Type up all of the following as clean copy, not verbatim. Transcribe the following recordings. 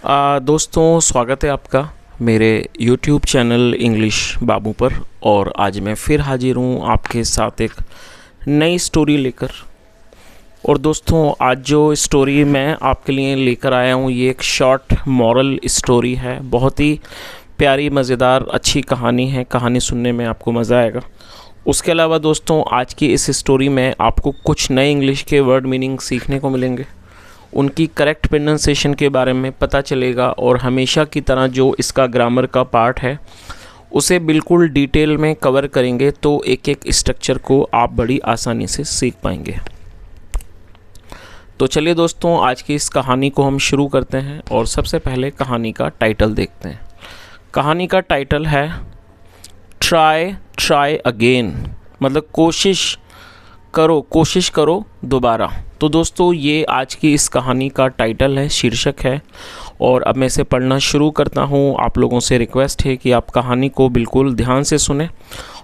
दोस्तों, स्वागत है आपका मेरे YouTube चैनल इंग्लिश बाबू पर। और आज मैं फिर हाजिर हूँ आपके साथ एक नई स्टोरी लेकर। और दोस्तों, आज जो स्टोरी मैं आपके लिए लेकर आया हूँ ये एक शॉर्ट मॉरल स्टोरी है। बहुत ही प्यारी, मज़ेदार, अच्छी कहानी है। कहानी सुनने में आपको मज़ा आएगा। उसके अलावा दोस्तों, आज की इस स्टोरी में आपको कुछ नए इंग्लिश के वर्ड मीनिंग सीखने को मिलेंगे, उनकी करेक्ट प्रोनाउंसिएशन के बारे में पता चलेगा। और हमेशा की तरह जो इसका ग्रामर का पार्ट है उसे बिल्कुल डिटेल में कवर करेंगे, तो एक एक स्ट्रक्चर को आप बड़ी आसानी से सीख पाएंगे। तो चलिए दोस्तों, आज की इस कहानी को हम शुरू करते हैं। और सबसे पहले कहानी का टाइटल देखते हैं। कहानी का टाइटल है ट्राई अगेन, मतलब कोशिश करो दोबारा। तो दोस्तों, ये आज की इस कहानी का टाइटल है, शीर्षक है। और अब मैं इसे पढ़ना शुरू करता हूँ। आप लोगों से रिक्वेस्ट है कि आप कहानी को बिल्कुल ध्यान से सुने।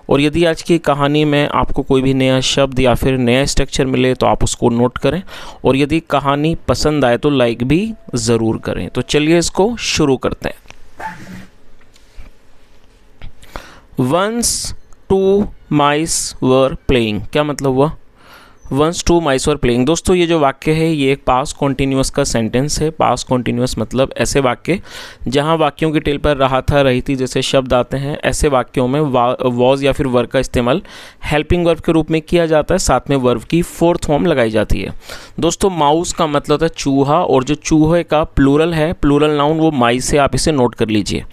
और यदि आज की कहानी में आपको कोई भी नया शब्द या फिर नया स्ट्रक्चर मिले तो आप उसको नोट करें। और यदि कहानी पसंद आए तो लाइक भी ज़रूर करें। तो चलिए इसको शुरू करते हैं। Once two mice were playing, क्या मतलब हुआ? Once two mice were playing. दोस्तों, ये जो वाक्य है ये एक पास्ट कॉन्टिन्यूअस का सेंटेंस है। पास्ट कॉन्टिन्यूअस मतलब ऐसे वाक्य जहां वाक्यों की टेल पर रहा था, रही थी जैसे शब्द आते हैं। ऐसे वाक्यों में वॉज या फिर वर्ब का इस्तेमाल हेल्पिंग वर्ब के रूप में किया जाता है। साथ में वर्ब की फोर्थ फॉर्म लगाई जाती है। दोस्तों, माउस का मतलब होता है चूहा, और जो चूहे का प्लूरल है, प्लूरल नाउन, वो माइस से आप इसे नोट कर लीजिए।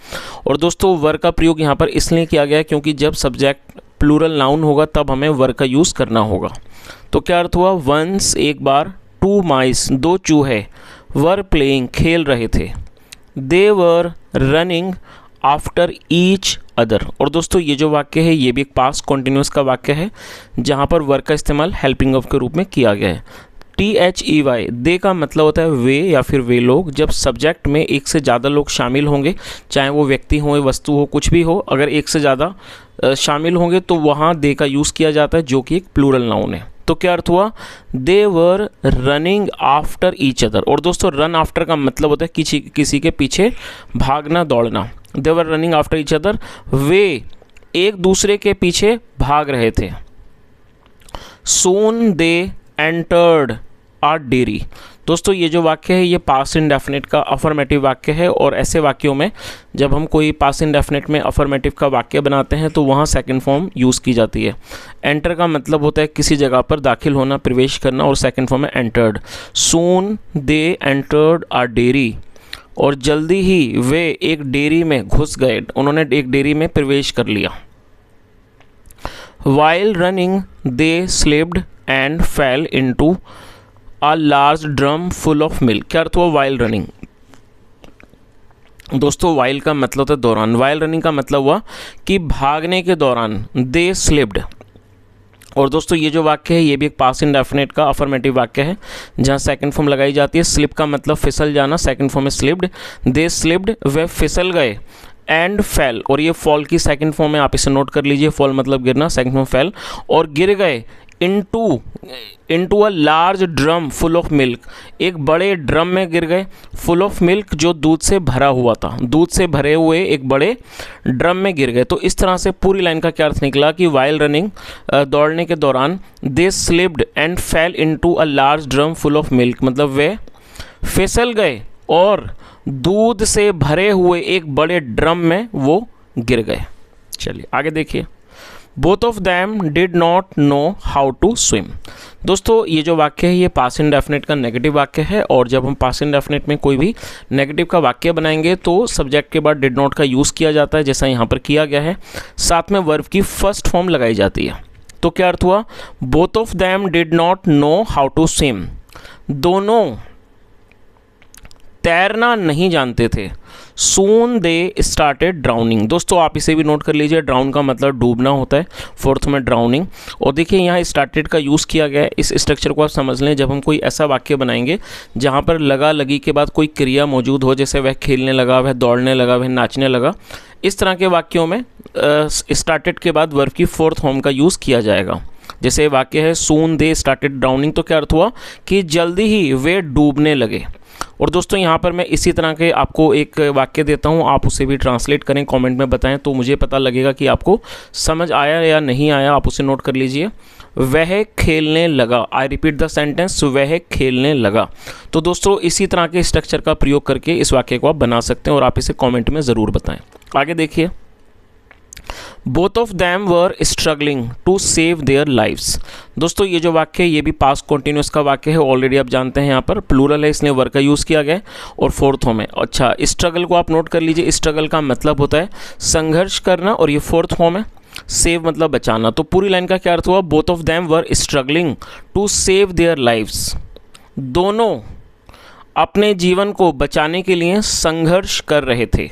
और दोस्तों, वर्ब का प्रयोग यहाँ पर इसलिए किया गया है क्योंकि जब सब्जेक्ट प्लूरल नाउन होगा तब हमें वर्ब का यूज़ करना होगा। तो क्या अर्थ हुआ? वंस, एक बार, टू माइस, दो चूहे, वर प्लेइंग, खेल रहे थे, they were running after each other. और दोस्तों, ये जो वाक्य है ये भी एक पास्ट कॉन्टिन्यूअस का वाक्य है जहाँ पर वर का इस्तेमाल हेल्पिंग वर्ब के रूप में किया गया है। THEY, दे का मतलब होता है वे या फिर वे लोग। जब सब्जेक्ट में एक से ज़्यादा लोग शामिल होंगे, चाहे वो व्यक्ति हो, वस्तु हो, कुछ भी हो, अगर एक से ज़्यादा शामिल होंगे तो वहाँ दे का यूज़ किया जाता है, जो कि एक प्लूरल नाउन है। तो क्या अर्थ हुआ? They were running after each other. और दोस्तों, रन आफ्टर का मतलब होता है किसी के पीछे भागना, दौड़ना। They were running after each other, वे एक दूसरे के पीछे भाग रहे थे। Soon they entered a dairy. दोस्तों, ये जो वाक्य है ये पास्ट इंडेफिनिट का अफर्मेटिव वाक्य है। और ऐसे वाक्यों में जब हम कोई पास्ट इंडेफिनिट में अफर्मेटिव का वाक्य बनाते हैं तो वहाँ सेकंड फॉर्म यूज़ की जाती है। एंटर का मतलब होता है किसी जगह पर दाखिल होना, प्रवेश करना, और सेकंड फॉर्म है entered. Soon they entered a dairy, और जल्दी ही वे एक डेयरी में घुस गए, उन्होंने एक डेयरी में प्रवेश कर लिया। While running they slipped and fell into a large drum full of milk. क्या अर्थ हुआ वाइल रनिंग? दोस्तों, वाइल का मतलब होता है दौरान। वाइल रनिंग का मतलब हुआ कि भागने के दौरान। They slipped. और दोस्तों, ये जो वाक्य है ये भी एक पास्ट इंडेफिनिट का अफर्मेटिव वाक्य है जहाँ सेकंड फॉर्म लगाई जाती है। स्लिप का मतलब फिसल जाना, सेकंड फॉर्म है स्लिप्ड। दे स्लिप्ड, वे फिसल गए। एंड फेल, और ये फॉल की सेकंड फॉर्म है, आप इसे नोट कर लीजिए। फॉल मतलब गिरना, सेकंड फॉर्म फेल। और गिर गए into a large drum full of milk, एक बड़े ड्रम में गिर गए। फुल ऑफ मिल्क, जो दूध से भरा हुआ था, दूध से भरे हुए एक बड़े ड्रम में गिर गए। तो इस तरह से पूरी लाइन का क्या अर्थ निकला कि वाइल रनिंग, दौड़ने के दौरान, they slipped and fell into a large drum full of milk, मतलब वे फिसल गए और दूध से भरे हुए एक बड़े ड्रम में वो गिर गए। चलिए आगे देखिए। Both of them did not know how to swim. दोस्तों, ये जो वाक्य है ये पास्ट इंडेफिनिट का नेगेटिव वाक्य है। और जब हम पास्ट इंडेफिनिट में कोई भी नेगेटिव का वाक्य बनाएंगे तो सब्जेक्ट के बाद डिड नॉट का यूज़ किया जाता है, जैसा यहाँ पर किया गया है। साथ में वर्ब की फर्स्ट फॉर्म लगाई जाती है। तो क्या अर्थ हुआ? Both of them did not know how to swim, दोनों तैरना नहीं जानते थे। Soon they started drowning. दोस्तों, आप इसे भी नोट कर लीजिए। ड्राउन का मतलब डूबना होता है, फोर्थ में ड्राउनिंग। और देखिए यहाँ स्टार्टेड का यूज़ किया गया है। इस स्ट्रक्चर को आप समझ लें। जब हम कोई ऐसा वाक्य बनाएंगे जहाँ पर लगा लगी के बाद कोई क्रिया मौजूद हो, जैसे वह खेलने लगा, वह दौड़ने लगा, वह नाचने लगा, इस तरह के वाक्यों में स्टार्टेड के बाद वर्ब की फोर्थ फॉर्म का यूज़ किया जाएगा। जैसे वाक्य है सून दे स्टार्टेड ड्राउनिंग, तो क्या अर्थ हुआ कि जल्दी ही वे डूबने लगे। और दोस्तों यहाँ पर मैं इसी तरह के आपको एक वाक्य देता हूँ, आप उसे भी ट्रांसलेट करें, कमेंट में बताएं तो मुझे पता लगेगा कि आपको समझ आया या नहीं आया। आप उसे नोट कर लीजिए। वह खेलने लगा। आई रिपीट द सेंटेंस, वह खेलने लगा। तो दोस्तों इसी तरह के स्ट्रक्चर का प्रयोग करके इस वाक्य को आप बना सकते हैं और आप इसे कमेंट में ज़रूर बताएं। आगे देखिए, both of them were struggling to save their lives. दोस्तों ये जो वाक्य है ये भी पास्ट कॉन्टिन्यूस का वाक्य है, ऑलरेडी आप जानते हैं यहाँ पर प्लूरल है इसलिए वर का यूज़ किया गया और फोर्थ फॉर्म है। अच्छा, स्ट्रगल को आप नोट कर लीजिए। स्ट्रगल का मतलब होता है संघर्ष करना और ये फोर्थ फॉर्म है। सेव मतलब बचाना। तो पूरी लाइन का क्या अर्थ हुआ? Both of them were struggling to save their lives. दोनों अपने जीवन को बचाने के लिए संघर्ष कर रहे थे।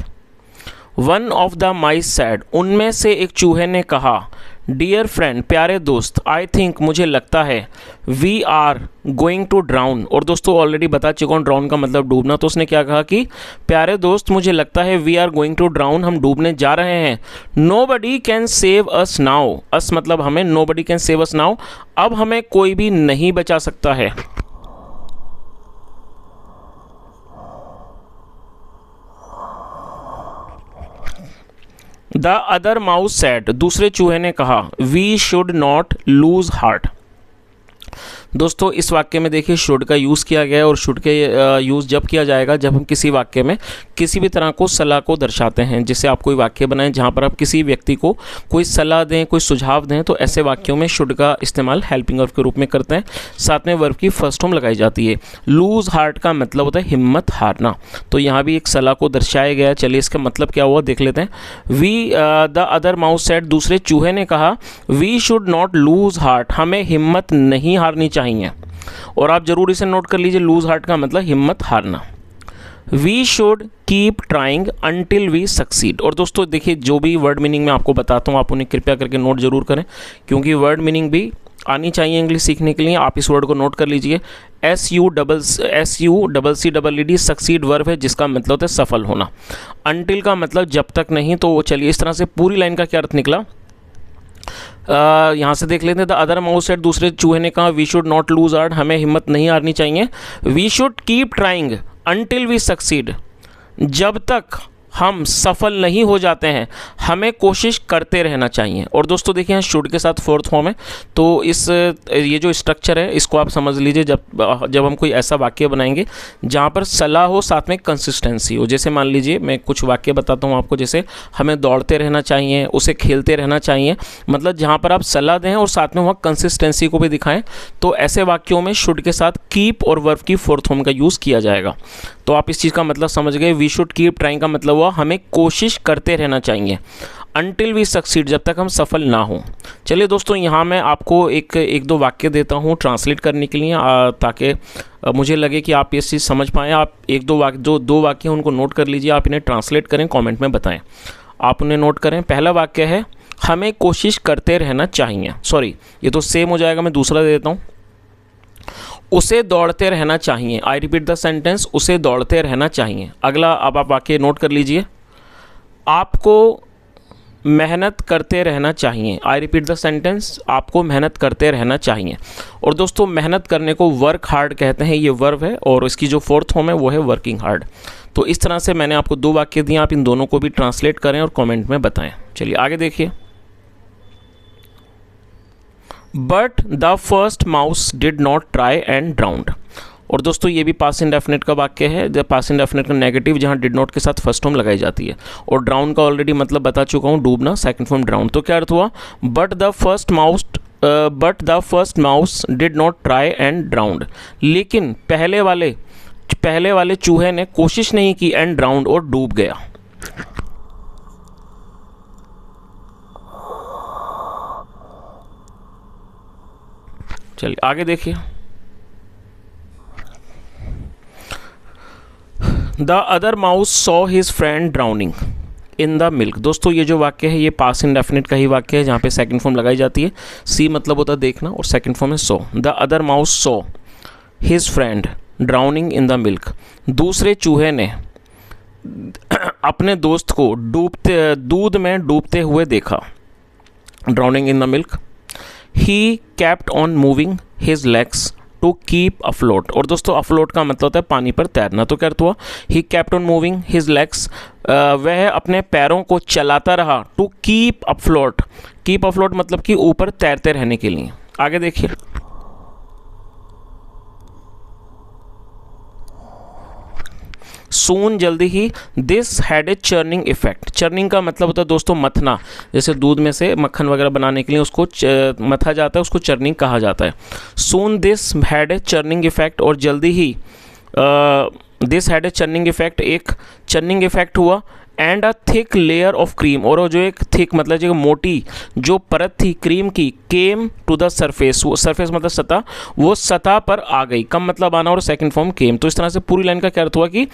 One of the mice sad, उनमें से एक चूहे ने कहा, डियर फ्रेंड, प्यारे दोस्त, आई थिंक, मुझे लगता है, we are going to drown. और दोस्तों ऑलरेडी बता चुका हूँ ड्राउन का मतलब डूबना। तो उसने क्या कहा कि प्यारे दोस्त मुझे लगता है we are going to drown, हम डूबने जा रहे हैं। Nobody can save us now, us मतलब हमें, nobody can save us now, अब हमें कोई भी नहीं बचा सकता है। द अदर माउस सैड, दूसरे चूहे ने कहा, we should not lose heart. दोस्तों इस वाक्य में देखिए शुड का यूज़ किया गया है और शुड के यूज़ जब किया जाएगा जब हम किसी वाक्य में किसी भी तरह को सलाह को दर्शाते हैं। जैसे आप कोई वाक्य बनाएं जहां पर आप किसी व्यक्ति को कोई सलाह दें, कोई सुझाव दें, तो ऐसे वाक्यों में शुड का इस्तेमाल हेल्पिंग वर्ब के रूप में करते हैं। साथ में वर्ब की फर्स्ट फॉर्म लगाई जाती है। लूज हार्ट का मतलब होता है हिम्मत हारना। तो यहाँ भी एक सलाह को दर्शाया गया है। चलिए इसका मतलब क्या हुआ देख लेते हैं। We the other mouse said, दूसरे चूहे ने कहा, we should not lose heart, हमें हिम्मत नहीं हारनी चाहिए। और आप जरूर इसे नोट कर लीजिए, लूज हार्ट का मतलब हिम्मत हारना। We should keep trying until we succeed. और दोस्तों देखिए जो भी वर्ड मीनिंग मैं आपको बताता हूँ आप उन्हें कृपया करके नोट जरूर करें, क्योंकि वर्ड मीनिंग भी आनी चाहिए इंग्लिश सीखने के लिए। आप इस वर्ड को नोट कर लीजिए। SUCCED, सक्सीड वर्ब है जिसका मतलब होता है सफल होना। अंटिल का मतलब जब तक नहीं। तो चलिए इस तरह से पूरी लाइन का क्या अर्थ निकला यहाँ से देख लेते हैं। द अदर माउस सेड, दूसरे चूहे ने कहा, we should not lose heart, हमें हिम्मत नहीं हारनी चाहिए। We should keep trying until we succeed, जब तक हम सफल नहीं हो जाते हैं हमें कोशिश करते रहना चाहिए। और दोस्तों देखिए यहाँ शुड के साथ फोर्थ फॉर्म है। तो ये जो स्ट्रक्चर है इसको आप समझ लीजिए जब हम कोई ऐसा वाक्य बनाएंगे जहाँ पर सलाह हो साथ में कंसिस्टेंसी हो। जैसे मान लीजिए मैं कुछ वाक्य बताता हूँ आपको, जैसे हमें दौड़ते रहना चाहिए, उसे खेलते रहना चाहिए, मतलब जहाँ पर आप सलाह दें और साथ में वहाँ कंसिस्टेंसी को भी दिखाएं। तो ऐसे वाक्यों में शुड के साथ कीप और वर्ब की फोर्थ फॉर्म का यूज़ किया जाएगा। तो आप इस चीज़ का मतलब समझ गए। वी शुड कीप ट्राइंग का मतलब हुआ हमें कोशिश करते रहना चाहिए। अंटिल वी सक्सीड, जब तक हम सफल ना हो। चलिए दोस्तों यहाँ मैं आपको एक दो वाक्य देता हूँ ट्रांसलेट करने के लिए, ताकि मुझे लगे कि आप ये चीज़ समझ पाएँ। आप एक दो वाक्य जो दो वाक्य उनको नोट कर लीजिए, आप इन्हें ट्रांसलेट करें, कमेंट में बताएं। आप उन्हें नोट करें। पहला वाक्य है हमें कोशिश करते रहना चाहिए। सॉरी ये तो सेम हो जाएगा, मैं दूसरा दे देता हूँ। उसे दौड़ते रहना चाहिए। आई रिपीट द सेंटेंस, उसे दौड़ते रहना चाहिए। अगला अब आप वाक्य नोट कर लीजिए। आपको मेहनत करते रहना चाहिए। आई रिपीट द सेंटेंस, आपको मेहनत करते रहना चाहिए। और दोस्तों मेहनत करने को वर्क हार्ड कहते हैं, ये वर्ब है और इसकी जो फोर्थ फॉर्म है वो है वर्किंग हार्ड। तो इस तरह से मैंने आपको दो वाक्य दिए, आप इन दोनों को भी ट्रांसलेट करें और कमेंट में बताएं। चलिए आगे देखिए। But the first mouse did not try and drowned. और दोस्तों ये भी पास्ट इंडेफिनिट का वाक्य है। जब पास्ट इंडेफिनिट का नेगेटिव जहाँ डिड नॉट के साथ फर्स्ट फॉर्म लगाई जाती है। और ड्राउन का ऑलरेडी मतलब बता चुका हूँ, डूबना, सेकंड फॉर्म ड्राउन। तो क्या अर्थ हुआ? But the first mouse did not try and drowned, लेकिन पहले वाले चूहे ने कोशिश नहीं की एंड ड्राउंड, और डूब गया। चलिए आगे देखिए। The other mouse saw his friend drowning in the milk. दोस्तों ये जो वाक्य है ये पास्ट इंडेफिनिट का ही वाक्य है जहाँ पे सेकंड फॉर्म लगाई जाती है। सी मतलब होता है देखना और सेकंड फॉर्म है saw. The other mouse saw his friend drowning in the milk. दूसरे चूहे ने अपने दोस्त को दूध में डूबते हुए देखा। Drowning in the milk. He kept on moving his legs to keep afloat. और दोस्तों अफ्लोट का मतलब होता है पानी पर तैरना। तो क्या अर्थ हुआ, he kept on moving his legs, वह अपने पैरों को चलाता रहा, to keep afloat. Keep afloat मतलब कि ऊपर तैरते रहने के लिए। आगे देखिए, सून जल्दी ही, this had a churning effect. Churning का मतलब होता है दोस्तों मथना, जैसे दूध में से मक्खन वगैरह बनाने के लिए उसको मथा जाता है, उसको चर्निंग कहा जाता है। Soon this had a churning effect, और जल्दी ही this had a churning effect, एक चर्निंग इफेक्ट हुआ। And a thick layer of cream, और वो जो एक थिक मतलब जो मोटी जो परत थी क्रीम की, केम टू द सरफेस, वो सरफेस मतलब सतह, वो सतह पर आ गई। कम मतलब आना और सेकंड फॉर्म केम। तो इस तरह से पूरी लाइन का क्या अर्थ हुआ कि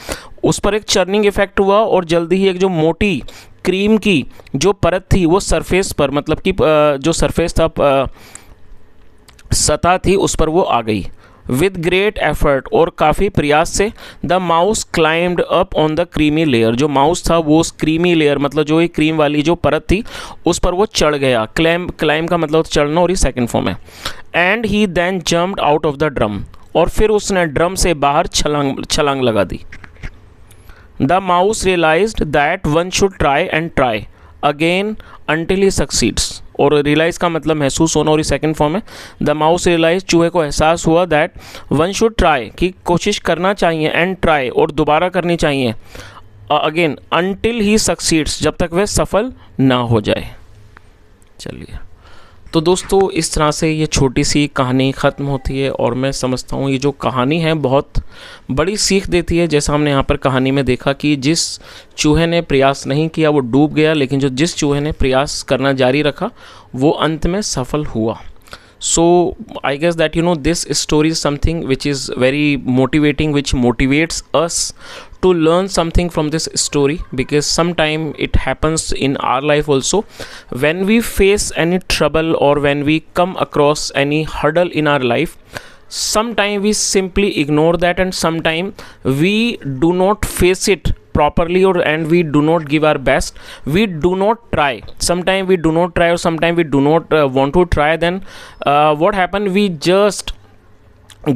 उस पर एक चर्निंग इफेक्ट हुआ और जल्दी ही एक जो मोटी क्रीम की जो परत थी वो सरफेस पर, मतलब कि जो सरफेस था सतह थी उस पर वो आ गई। विद ग्रेट एफर्ट, और काफ़ी प्रयास से, the mouse climbed up on the creamy layer, जो माउस था वो उस क्रीमी लेयर मतलब जो ये क्रीम वाली जो परत थी उस पर वो चढ़ गया। क्लाइम का मतलब चढ़ना और ये सेकंड फॉर्म है। And he then jumped out of the drum, और फिर उसने ड्रम से बाहर छलांग लगा दी। The mouse realized that one should try and try again until he succeeds, और रियलाइज का मतलब महसूस होना और ये सेकंड फॉर्म है। द माउस रियलाइज, चूहे को एहसास हुआ, दैट वन शुड ट्राई कि कोशिश करना चाहिए, एंड ट्राई और दोबारा करनी चाहिए, अगेन अंटिल ही सक्सीड्स जब तक वह सफल ना हो जाए। चलिए, तो दोस्तों इस तरह से ये छोटी सी कहानी ख़त्म होती है, और मैं समझता हूँ ये जो कहानी है बहुत बड़ी सीख देती है। जैसा हमने यहाँ पर कहानी में देखा कि जिस चूहे ने प्रयास नहीं किया वो डूब गया, लेकिन जिस चूहे ने प्रयास करना जारी रखा वो अंत में सफल हुआ। So I guess that this story is something which is very motivating, which motivates us to learn something from this story, because sometime it happens in our life also. When we face any trouble or when we come across any hurdle in our life, sometime we simply ignore that, and sometime we do not face it properly, and we do not give our best, we do not try, sometime we do not try, or sometime we do not want to try. Then what happen, we just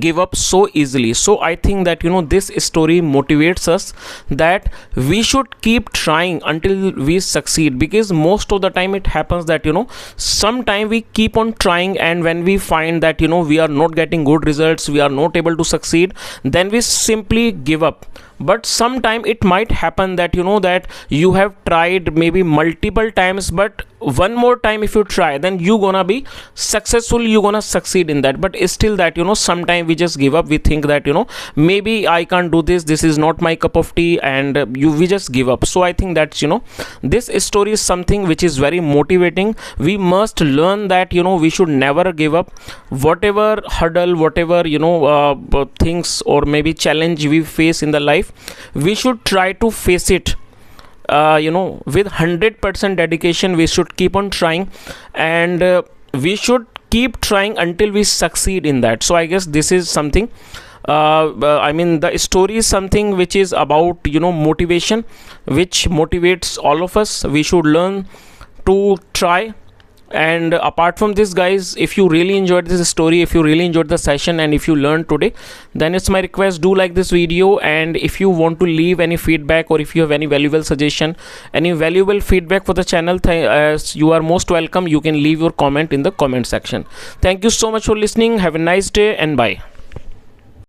give up so easily. So I think that this story motivates us that we should keep trying until we succeed, because most of the time it happens that sometime we keep on trying, and when we find that we are not getting good results, we are not able to succeed, then we simply give up. But sometime it might happen that that you have tried maybe multiple times, but one more time if you try, then you gonna be successful, you gonna succeed in that. But still that sometime we just give up, we think that maybe I can't do this, this is not my cup of tea, and we just give up. So I think that this story is something which is very motivating. We must learn that we should never give up. Whatever hurdle, whatever things or maybe challenge we face in the life, we should try to face it with 100% dedication. We should keep on trying, and we should keep trying until we succeed in that. So I guess this is something I mean the story is something which is about motivation, which motivates all of us. We should learn to try. And apart from this, guys, if you really enjoyed this story, if you really enjoyed the session, and if you learned today, then it's my request, do like this video. And if you want to leave any feedback, or if you have any valuable suggestion, any valuable feedback for the channel, you are most welcome. You can leave your comment in the comment section. Thank you so much for listening. Have a nice day, and bye.